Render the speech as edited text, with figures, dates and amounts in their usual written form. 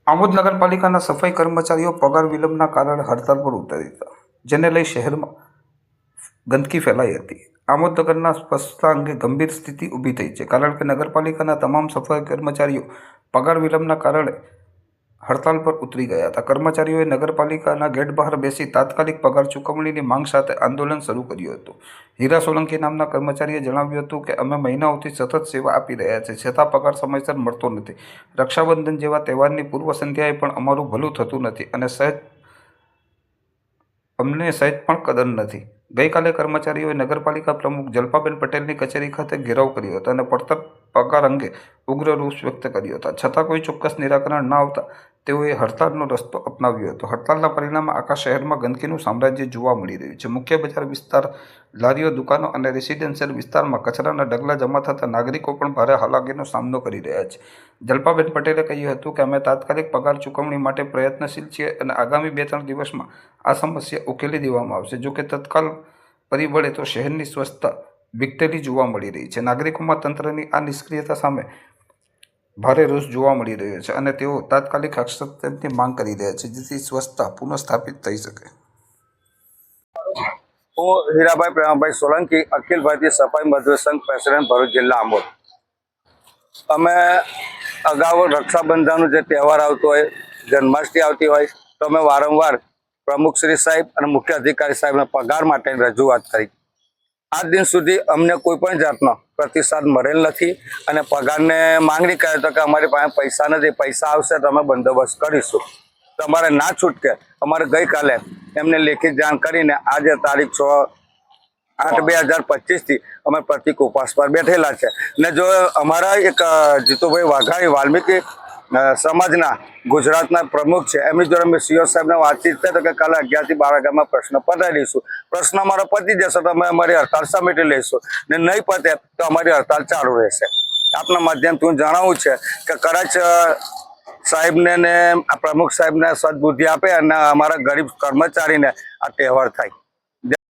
આમોદ નગરપાલિકાના સફાઈ કર્મચારીઓ પગાર વિલંબના કારણે હડતાલ પર ઉતરી હતા, જેને લઈ શહેરમાં ગંદકી ફેલાઈ હતી. આમોદ નગરના સ્વચ્છતા અંગે ગંભીર સ્થિતિ ઊભી થઈ છે, કારણ કે નગરપાલિકાના તમામ સફાઈ કર્મચારીઓ પગાર વિલંબના કારણે હડતાલ પર ઉતરી ગયા હતા. કર્મચારીઓએ નગરપાલિકાના ગેટ બહાર બેસી તાત્કાલિક પગાર ચૂકવણીની માંગ સાથે આંદોલન શરૂ કર્યું હતું. હીરા સોલંકી નામના કર્મચારીએ જણાવ્યું હતું કે અમે મહિનાઓથી સતત સેવા આપી રહ્યા છીએ, છતાં પગાર સમયસર મળતો નથી. રક્ષાબંધન જેવા તહેવારની પૂર્વ સંધ્યાએ પણ અમારું ભલું થતું નથી અને અમને સહેજ પણ કદર નથી. ગઈકાલે કર્મચારીઓએ નગરપાલિકા પ્રમુખ જલ્પાબેન પટેલની કચેરી ખાતે ઘેરાવ કર્યો હતો અને પડતર પગાર અંગે ઉગ્ર રોષ વ્યક્ત કર્યો હતો. છતાં કોઈ ચોક્કસ નિરાકરણ ન આવતા તેઓએ હડતાલનો રસ્તો અપનાવ્યો હતો. હડતાલના પરિણામે આખા શહેરમાં ગંદકીનું સામ્રાજ્ય જોવા મળી રહ્યું છે. મુખ્ય બજાર વિસ્તાર, લારીઓ, દુકાનો અને રેસિડેન્શિયલ વિસ્તારમાં કચરાના ઢગલા જમા થતાં નાગરિકો પણ ભારે હાલાકીનો સામનો કરી રહ્યા છે. જલ્પાબેન પટેલે કહ્યું હતું કે અમે તાત્કાલિક પગાર ચૂકવણી માટે પ્રયત્નશીલ છીએ અને આગામી 2-3 દિવસમાં આ સમસ્યા ઉકેલી દેવામાં આવશે. જોકે તત્કાલ પરિબળે તો શહેરની સ્વચ્છતા વિકટેલી જોવા મળી રહી છે. નાગરિકોમાં તંત્રની આ નિષ્ક્રિયતા સામે ભારે રોષ જોવા મળી રહ્યો છે અને તેઓ તાત્કાલિક હસ્તક્ષેપની માંગ કરી રહ્યા છે, જેથી સ્વચ્છતા પુનઃસ્થાપિત થઈ શકે. હું હીરાભાઈ પ્રેમાભાઈ સોલંકી, અખિલ ભારતીય સફાઈ મજદૂર સંઘ પ્રેસિડેન્ટ, ભરૂચ જિલ્લા, આમોદ. અમે અગાઉ રક્ષાબંધનનો જે તહેવાર આવતો હોય, જન્માષ્ટમી આવતી હોય, તો અમે વારંવાર પ્રમુખ શ્રી સાહેબ અને મુખ્ય અધિકારી સાહેબને પગાર માટે રજૂઆત કરી. આજ દિન સુધી અમને કોઈ પણ જાતનો પ્રતિસાદ મળેલ નથી અને પગારને માંગણી કરે તો કે અમારી પાસે પૈસા નથી, પૈસા આવશે તો અમે બંદોબસ્ત કરીશું. તમારે ના છૂટકે અમારે ગઈકાલે એમને લેખિત જાણ કરીને આજે તારીખ 6/8/2025 અમે પ્રતિક ઉપવાસ પર બેઠેલા છે. ને જો અમારા એક જીતુભાઈ વાઘાણી વાલ્મીકી સમાજના ગુજરાતના પ્રમુખ છે, એમની જોડે અમે સીઓ સાહેબને વાતચીત કરી તો કે કાલે 11 થી 12 વાગ્યામાં પ્રશ્ન પતાવી દઈશું. પ્રશ્ન અમારો પતી જશે તો અમે અમારી હડતાલ સમેટી લઈશું, ને નહીં પતે તો અમારી હડતાલ ચાલુ રહેશે. આપના માધ્યમથી હું જણાવું છે કે કદાચ સાહેબને ને પ્રમુખ સાહેબને સદબુદ્ધિ આપે અને અમારા ગરીબ કર્મચારીને આ તહેવાર થાય.